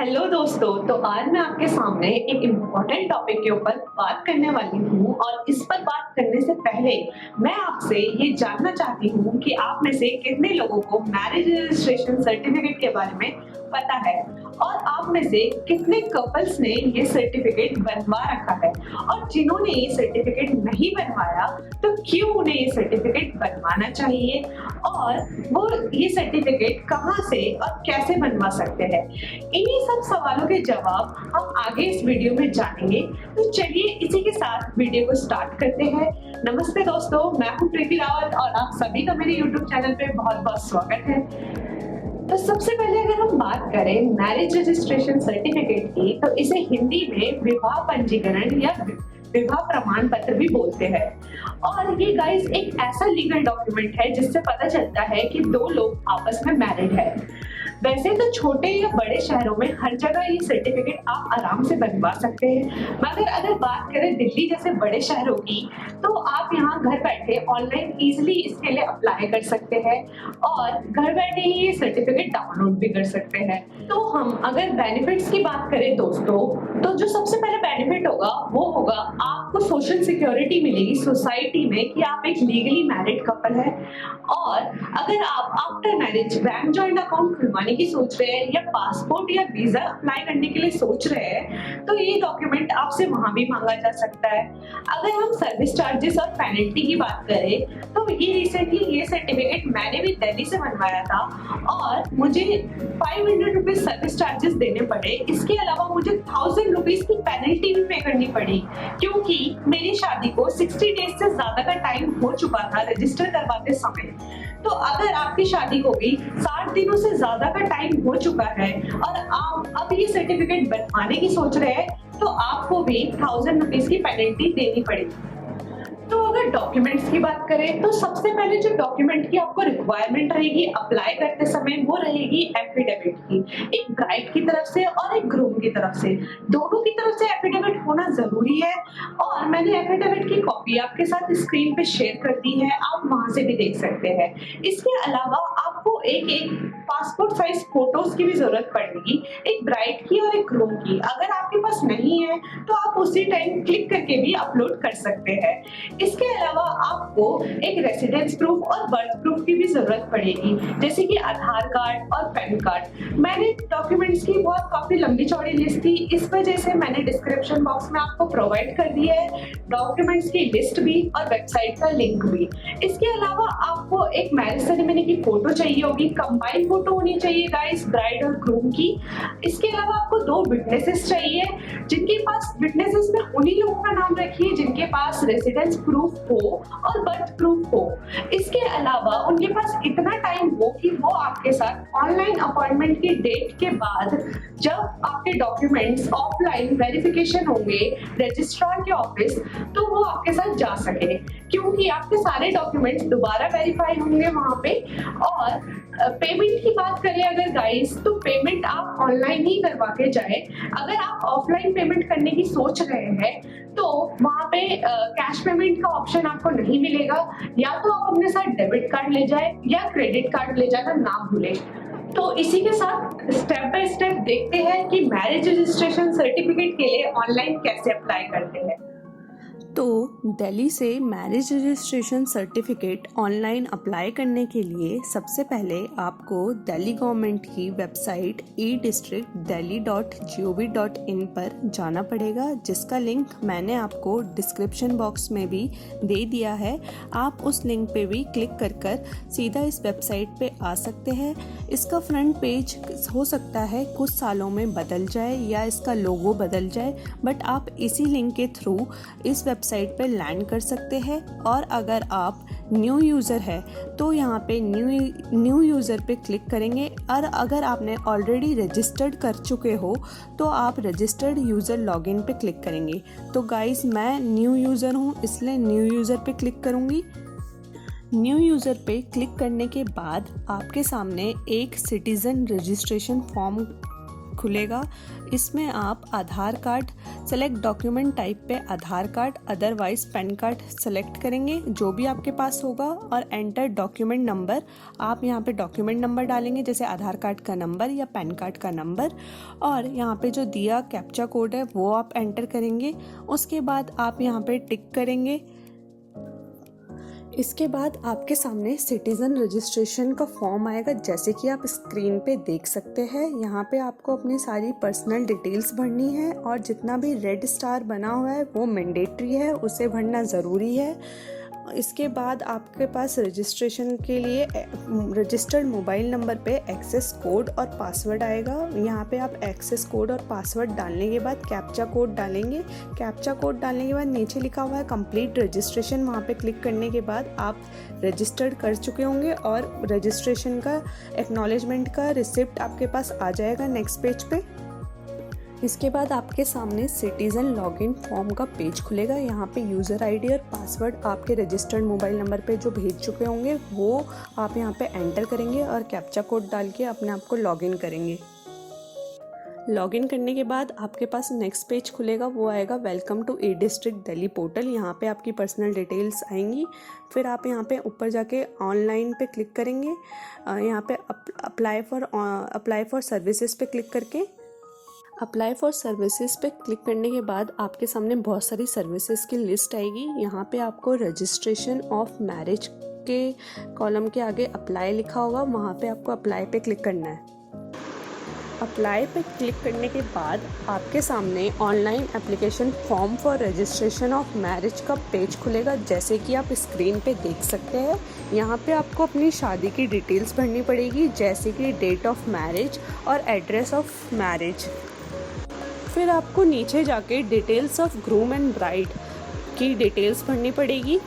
Hello दोस्तों, तो आज मैं आपके सामने एक इम्पोर्टेंट टॉपिक के ऊपर बात करने वाली हूँ और इस पर बात करने से पहले मैं आपसे ये जानना चाहती हूँ कि आप में से कितने लोगों को मैरिज रजिस्ट्रेशन सर्टिफिकेट के बारे में पता है और आप में से कितने कपल्स ने ये सर्टिफिकेट बनवा रखा है और जिन्होंने ये सर्टिफिकेट नहीं बनवाया तो क्यों उन्हें ये सर्टिफिकेट बनवाना चाहिए और वो ये सर्टिफिकेट कहाँ से और कैसे बनवा सकते हैं। इन्हीं सब सवालों के जवाब हम आगे इस वीडियो में जानेंगे। तो चलिए इसी के साथ वीडियो को स्टार्ट करते हैं। नमस्ते दोस्तों, मैं हूँ प्रीति रावत और आप सभी का मेरे यूट्यूब चैनल पे बहुत बहुत स्वागत है। तो सबसे पहले अगर हम बात करें मैरिज रजिस्ट्रेशन सर्टिफिकेट की, तो इसे हिंदी में विवाह पंजीकरण या विवाह प्रमाण पत्र भी बोलते हैं। और ये गाइस एक ऐसा लीगल डॉक्यूमेंट है जिससे पता चलता है कि दो लोग आपस में मैरिड है। वैसे तो छोटे या बड़े शहरों में हर जगह ये सर्टिफिकेट आप आराम से बनवा सकते हैं, मगर अगर बात करें दिल्ली जैसे बड़े शहरों की, तो आप यहाँ घर बैठे ऑनलाइन इजीली इसके लिए अप्लाई कर सकते हैं और घर बैठे ही ये सर्टिफिकेट डाउनलोड भी कर सकते हैं। तो हम अगर बेनिफिट्स की बात करें दोस्तों, तो जो सबसे पहले बेनिफिट होगा वो होगा आपको सोशल सिक्योरिटी मिलेगी सोसाइटी में कि आप एक लीगली मैरिड कपल है। और अगर आप after marriage bank joint account खुलवाने की सोच रहे हैं या पासपोर्ट या वीजा अप्लाई करने के लिए सोच रहे हैं, तो ये डॉक्यूमेंट आपसे वहां भी मांगा जा सकता है। अगर हम सर्विस चार्जेस और पेनल्टी की बात करें, तो ये रिसेंटली ये सर्टिफिकेट मैंने भी दिल्ली से बनवाया था और मुझे 500 रुपीज सर्विस चार्जेस देने पड़े। इसके अलावा मुझे 1000 रुपीज की पेनल्टी भी पे करनी पड़ी, क्योंकि मेरी शादी को 60 डेज से ज्यादा का टाइम हो चुका था रजिस्टर करवाते समय। तो अगर आपकी शादी को भी 60 दिनों से ज्यादा का टाइम हो चुका है और आप अब ये सर्टिफिकेट बनवाने की सोच रहे हैं, तो आपको भी 1000 रुपीज की पेनल्टी देनी पड़ेगी। तो अगर डॉक्यूमेंट्स की बात करें, तो सबसे पहले जो डॉक्यूमेंट की आपको रिक्वायरमेंट रहेगी अप्लाई करते समय, वो रहेगी एफिडेविट की। एक ब्राइड की तरफ से और एक ग्रूम की तरफ से, दोनों की तरफ से एफिडेविट होना जरूरी है। और मैंने एफिडेविट की कॉपी आपके साथ स्क्रीन पे शेयर कर दी है, आप वहां से भी देख सकते हैं। इसके अलावा आपको एक पासपोर्ट साइज फोटोज की भी जरूरत पड़ेगी, एक ब्राइड की और एक ग्रूम की। अगर आपके पास नहीं है तो आप उसी टाइम क्लिक करके भी अपलोड कर सकते हैं। इसके अलावा आपको एक रेसिडेंस प्रूफ और बर्थ प्रूफ की भी जरूरत पड़ेगी, जैसे कि आधार कार्ड और पैन कार्ड। मैंने डॉक्यूमेंट्स की बहुत काफी लंबी चौड़ी लिस्ट थी, इस वजह से मैंने डिस्क्रिप्शन बॉक्स में आपको प्रोवाइड कर दिया है डॉक्यूमेंट्स की लिस्ट भी और वेबसाइट का लिंक भी। इसके अलावा आपको एक मैरिज सेरेमनी की फोटो चाहिए होगी, कंबाइंड फोटो होनी चाहिए गाइस, ब्राइड और ग्रूम की। इसके अलावा आपको 2 विटनेसेस चाहिए, जिनके पास विटनेसेस में उन्हीं लोगों का नाम रखिए जिनके पास रेसिडेंस प्रूफ हो और बर्थ प्रूफ हो। इसके अलावा उनके पास इतना टाइम हो कि वो आपके साथ ऑनलाइन अपॉइंटमेंट की डेट के बाद, जब आपके डॉक्यूमेंट्स ऑफलाइन वेरिफिकेशन होंगे रजिस्ट्रार के ऑफिस, तो वो आपके साथ जा सके, क्योंकि आपके सारे डॉक्यूमेंट्स दोबारा वेरीफाई होंगे वहां पे। और पेमेंट की बात करें अगर गाइस, तो पेमेंट आप ऑनलाइन ही करवा के जाए। अगर आप ऑफलाइन पेमेंट करने की सोच रहे हैं तो वहां पे कैश पेमेंट का ऑप्शन आपको नहीं मिलेगा, या तो आप अपने साथ डेबिट कार्ड ले जाए या क्रेडिट कार्ड ले जाना ना भूलें। तो इसी के साथ स्टेप बाय स्टेप देखते हैं कि मैरिज रजिस्ट्रेशन सर्टिफिकेट के लिए ऑनलाइन कैसे अप्लाई करते हैं। तो दिल्ली से marriage registration certificate online apply करने के लिए सबसे पहले आपको दिल्ली गवर्नमेंट की वेबसाइट e-districtdelhi.gov.in पर जाना पड़ेगा, जिसका लिंक मैंने आपको डिस्क्रिप्शन बॉक्स में भी दे दिया है। आप उस लिंक पे भी क्लिक कर सीधा इस वेबसाइट पे आ सकते हैं। इसका फ्रंट पेज हो सकता है कुछ सालों में बदल जाए या इसका लोगो बदल जाए, बट आप इसी लिंक के थ्रू इस वेबसाइट पे लैंड कर सकते हैं। और अगर आप न्यू यूज़र है तो यहाँ पे न्यू यूज़र पे क्लिक करेंगे, और अगर आपने ऑलरेडी रजिस्टर्ड कर चुके हो तो आप रजिस्टर्ड यूज़र लॉगिन पे क्लिक करेंगे। तो गाइस, मैं न्यू यूज़र हूँ इसलिए न्यू यूज़र पे क्लिक करूँगी। न्यू यूज़र पे क्लिक करने के बाद आपके सामने एक सिटीज़न रजिस्ट्रेशन फॉर्म खुलेगा। इसमें आप Aadhaar card select document type पे Aadhaar card otherwise PAN card select करेंगे जो भी आपके पास होगा, और एंटर डॉक्यूमेंट नंबर। आप यहाँ पे डॉक्यूमेंट नंबर डालेंगे जैसे आधार कार्ड का नंबर या पैन कार्ड का नंबर, और यहाँ पे जो दिया कैप्चा कोड है वो आप एंटर करेंगे। उसके बाद आप यहाँ पे टिक करेंगे। इसके बाद आपके सामने सिटीज़न रजिस्ट्रेशन का फॉर्म आएगा, जैसे कि आप स्क्रीन पे देख सकते हैं। यहाँ पे आपको अपनी सारी पर्सनल डिटेल्स भरनी है, और जितना भी रेड स्टार बना हुआ है वो मैंडेटरी है, उसे भरना ज़रूरी है। इसके बाद आपके पास रजिस्ट्रेशन के लिए रजिस्टर्ड मोबाइल नंबर पे एक्सेस कोड और पासवर्ड आएगा। यहाँ पे आप एक्सेस कोड और पासवर्ड डालने के बाद कैप्चा कोड डालेंगे। कैप्चा कोड डालने के बाद नीचे लिखा हुआ है कंप्लीट रजिस्ट्रेशन, वहाँ पे क्लिक करने के बाद आप रजिस्टर्ड कर चुके होंगे और रजिस्ट्रेशन का एक्नॉलेजमेंट का रिसिप्ट आपके पास आ जाएगा नेक्स्ट पेज पे। इसके बाद आपके सामने सिटीज़न लॉगिन फॉर्म का पेज खुलेगा। यहाँ पे यूज़र आईडी और पासवर्ड आपके रजिस्टर्ड मोबाइल नंबर पे जो भेज चुके होंगे वो आप यहाँ पे एंटर करेंगे और कैप्चा कोड डाल के अपने आप को लॉगिन करेंगे। लॉगिन करने के बाद आपके पास नेक्स्ट पेज खुलेगा, वो आएगा welcome to e district Delhi portal. यहाँ पे आपकी पर्सनल डिटेल्स आएंगी। फिर आप यहाँ पे ऊपर जाके ऑनलाइन पे क्लिक करेंगे। यहाँ पे अप्लाई फॉर सर्विसेज पे क्लिक करके अप्लाई फॉर सर्विसेज पे क्लिक करने के बाद आपके सामने बहुत सारी सर्विसेज की लिस्ट आएगी। यहाँ पे आपको रजिस्ट्रेशन ऑफ मैरिज के कॉलम के आगे अप्लाई लिखा होगा, वहाँ पे आपको अप्लाई पे क्लिक करना है। अप्लाई पे क्लिक करने के बाद आपके सामने online application form for registration of marriage का पेज खुलेगा, जैसे कि आप स्क्रीन पे देख सकते हैं। यहाँ पे आपको अपनी शादी की डिटेल्स भरनी पड़ेगी, जैसे कि डेट ऑफ मैरिज और एड्रेस ऑफ मैरिज। फिर आपको नीचे जाके details of groom and bride की डिटेल्स भरनी पड़ेगी।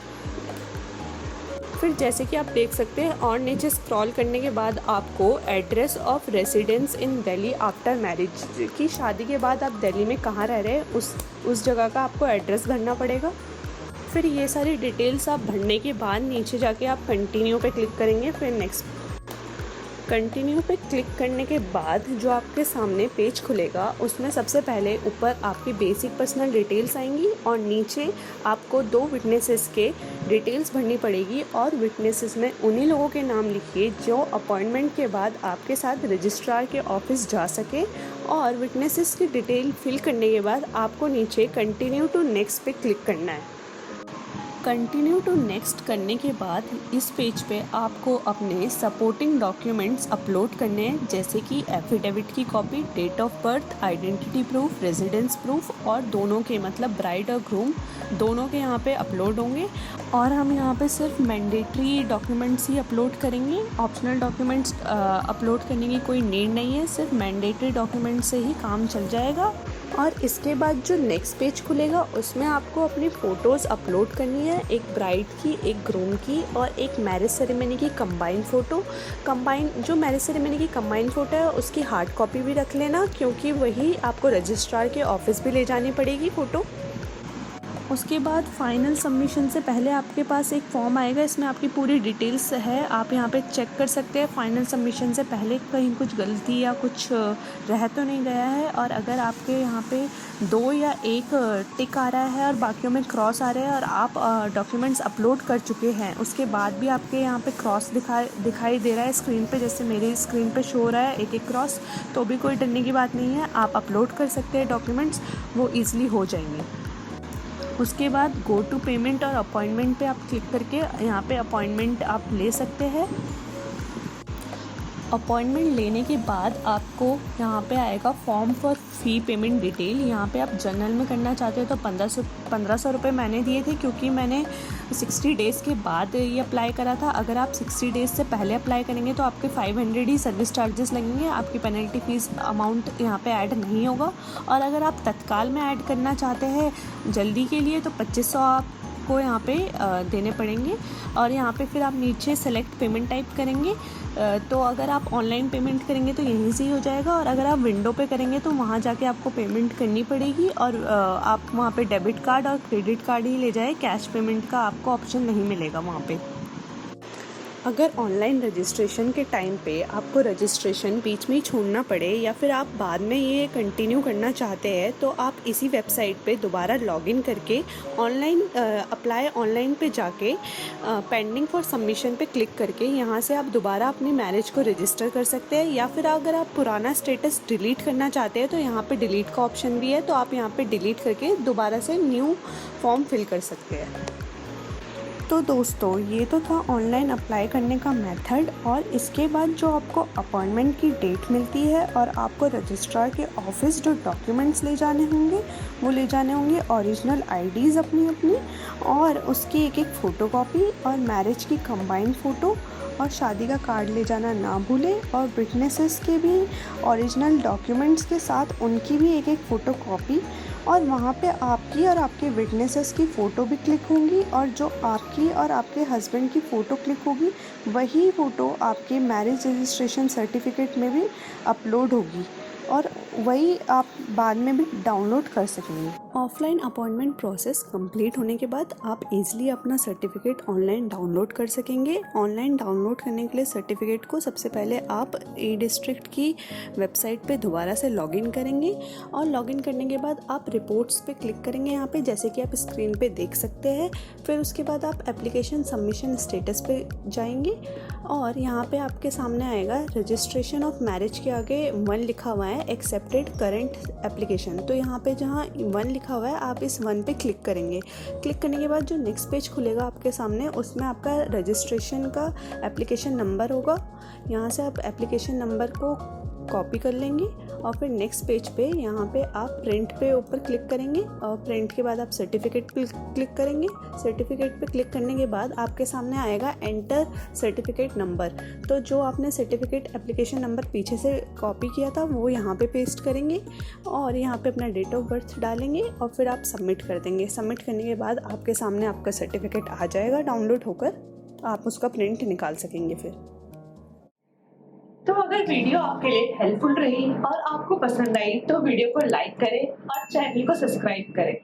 फिर जैसे कि आप देख सकते हैं और नीचे स्क्रॉल करने के बाद आपको address of residence in Delhi after marriage, की शादी के बाद आप दिल्ली में कहाँ रह रहे हैं उस जगह का आपको एड्रेस भरना पड़ेगा। फिर ये सारी डिटेल्स आप भरने के बाद नीचे जाके आप कंटिन्यू पे क्लिक करेंगे। फिर नेक्स्ट कंटिन्यू पे क्लिक करने के बाद जो आपके सामने पेज खुलेगा उसमें सबसे पहले ऊपर आपकी बेसिक पर्सनल डिटेल्स आएंगी और नीचे आपको 2 विटनेसेस के डिटेल्स भरनी पड़ेगी, और विटनेसेस में उन्हीं लोगों के नाम लिखिए जो अपॉइंटमेंट के बाद आपके साथ रजिस्ट्रार के ऑफिस जा सके। और विटनेसेस की डिटेल फिल करने के बाद आपको नीचे कंटिन्यू टू नेक्स्ट पे क्लिक करना है। कंटिन्यू टू नेक्स्ट करने के बाद इस पेज पे आपको अपने सपोर्टिंग डॉक्यूमेंट्स अपलोड करने हैं, जैसे कि एफिडेविट की copy, date of birth, identity proof, residence proof, और दोनों के मतलब ब्राइड और ग्रूम दोनों के यहाँ पे अपलोड होंगे। और हम यहाँ पे सिर्फ मैंडेटरी डॉक्यूमेंट्स ही अपलोड करेंगे, ऑप्शनल डॉक्यूमेंट्स अपलोड करने की कोई नीड नहीं है, सिर्फ मैंडेटरी डॉक्यूमेंट से ही काम चल जाएगा। और इसके बाद जो नेक्स्ट पेज खुलेगा उसमें आपको अपनी फ़ोटोज़ अपलोड करनी है, एक ब्राइड की, एक ग्रूम की और एक मैरिज सेरेमनी की कंबाइन फ़ोटो। जो मैरिज सेरेमनी की कंबाइन फ़ोटो है उसकी हार्ड कॉपी भी रख लेना, क्योंकि वही आपको रजिस्ट्रार के ऑफिस भी ले जानी पड़ेगी फ़ोटो। उसके बाद फाइनल सबमिशन से पहले आपके पास एक फॉर्म आएगा, इसमें आपकी पूरी डिटेल्स है, आप यहाँ पे चेक कर सकते हैं फाइनल सबमिशन से पहले कहीं कुछ गलती या कुछ रह तो नहीं गया है। और अगर आपके यहाँ पे 2 या 1 टिक आ रहा है और बाकियों में क्रॉस आ रहा है और आप डॉक्यूमेंट्स अपलोड कर चुके हैं, उसके बाद भी आपके यहाँ पे क्रॉस दिखाई दे रहा है स्क्रीन पे, जैसे मेरी स्क्रीन पे शो हो रहा है एक क्रॉस, तो भी कोई डरने की बात नहीं है, आप अपलोड कर सकते हैं डॉक्यूमेंट्स, वो ईज़िली हो जाएंगे। उसके बाद गो टू पेमेंट और अपॉइंटमेंट पे आप क्लिक करके यहाँ पे अपॉइंटमेंट आप ले सकते हैं। अपॉइंटमेंट लेने के बाद आपको यहाँ पे आएगा form for fee payment detail. यहाँ पे आप जनरल में करना चाहते हो तो 1500 रुपये मैंने दिए थे, क्योंकि मैंने 60 डेज़ के बाद ये अप्लाई करा था। अगर आप 60 डेज़ से पहले अप्लाई करेंगे तो आपके 500 ही सर्विस चार्जेस लगेंगे, आपकी पेनल्टी फ़ीस अमाउंट यहाँ पे ऐड नहीं होगा। और अगर आप तत्काल में ऐड करना चाहते हैं जल्दी के लिए तो 2500 आपको यहाँ पे देने पड़ेंगे। और यहाँ पे फिर आप नीचे सेलेक्ट पेमेंट टाइप करेंगे, तो अगर आप ऑनलाइन पेमेंट करेंगे तो यहीं से ही हो जाएगा, और अगर आप विंडो पे करेंगे तो वहाँ जाके आपको पेमेंट करनी पड़ेगी। और आप वहाँ पे डेबिट कार्ड और क्रेडिट कार्ड ही ले जाए, कैश पेमेंट का आपको ऑप्शन नहीं मिलेगा वहाँ पे। अगर ऑनलाइन रजिस्ट्रेशन के टाइम पे आपको रजिस्ट्रेशन बीच में ही छोड़ना पड़े या फिर आप बाद में ये कंटिन्यू करना चाहते हैं तो आप इसी वेबसाइट पे दोबारा लॉगिन करके ऑनलाइन अप्लाई ऑनलाइन पे जाके पेंडिंग फॉर सबमिशन पे क्लिक करके यहाँ से आप दोबारा अपनी मैरिज को रजिस्टर कर सकते हैं। या फिर अगर आप पुराना स्टेटस डिलीट करना चाहते हैं तो यहाँ पे डिलीट का ऑप्शन भी है, तो आप यहाँ पे डिलीट करके दोबारा से न्यू फॉर्म फिल कर सकते हैं। तो दोस्तों ये तो था ऑनलाइन अप्लाई करने का मेथड, और इसके बाद जो आपको अपॉइंटमेंट की डेट मिलती है और आपको रजिस्ट्रार के ऑफिस जो डॉक्यूमेंट्स ले जाने होंगे वो ले जाने होंगे ओरिजिनल आईडीज़ अपनी और उसकी एक फ़ोटोकॉपी और मैरिज की कंबाइंड फ़ोटो और शादी का कार्ड ले जाना ना भूलें, और विटनेसेस के भी ओरिजिनल डॉक्यूमेंट्स के साथ उनकी भी एक फ़ोटोकॉपी, और वहाँ पे आपकी और आपके विटनेसेस की फ़ोटो भी क्लिक होंगी, और जो आपकी और आपके हस्बैंड की फ़ोटो क्लिक होगी वही फ़ोटो आपके मैरिज रजिस्ट्रेशन सर्टिफिकेट में भी अपलोड होगी और वही आप बाद में भी डाउनलोड कर सकेंगे। ऑफलाइन अपॉइंटमेंट प्रोसेस कंप्लीट होने के बाद आप इजीली अपना सर्टिफिकेट ऑनलाइन डाउनलोड कर सकेंगे। ऑनलाइन डाउनलोड करने के लिए सर्टिफिकेट को सबसे पहले आप ई डिस्ट्रिक्ट की वेबसाइट पे दोबारा से लॉगिन करेंगे, और लॉगिन करने के बाद आप रिपोर्ट्स पे क्लिक करेंगे यहाँ पे, जैसे कि आप स्क्रीन पे देख सकते हैं। फिर उसके बाद आप एप्लीकेशन सबमिशन स्टेटस पे जाएंगे और यहाँ पे आपके सामने आएगा रजिस्ट्रेशन ऑफ मैरिज के आगे 1 लिखा हुआ है, एक्सेप्टेड करंट एप्लीकेशन। तो यहाँ पे जहाँ 1 लिखा हुआ है आप इस 1 पे क्लिक करेंगे। क्लिक करने के बाद जो नेक्स्ट पेज खुलेगा आपके सामने, उसमें आपका रजिस्ट्रेशन का एप्लीकेशन नंबर होगा। यहाँ से आप एप्लीकेशन नंबर को कॉपी कर लेंगे और फिर नेक्स्ट पेज पे यहाँ पे आप प्रिंट पे ऊपर क्लिक करेंगे, और प्रिंट के बाद आप सर्टिफिकेट पे क्लिक करेंगे। सर्टिफिकेट पे क्लिक करने के बाद आपके सामने आएगा एंटर सर्टिफिकेट नंबर। तो जो आपने सर्टिफिकेट एप्लीकेशन नंबर पीछे से कॉपी किया था वो यहाँ पे पेस्ट करेंगे और यहाँ पे अपना डेट ऑफ बर्थ डालेंगे और फिर आप सबमिट कर देंगे। सबमिट करने के बाद आपके सामने आपका सर्टिफिकेट आ जाएगा डाउनलोड होकर, तो आप उसका प्रिंट निकाल सकेंगे फिर। तो अगर वीडियो आपके लिए हेल्पफुल रही और आपको पसंद आई तो वीडियो को लाइक करें और चैनल को सब्सक्राइब करें।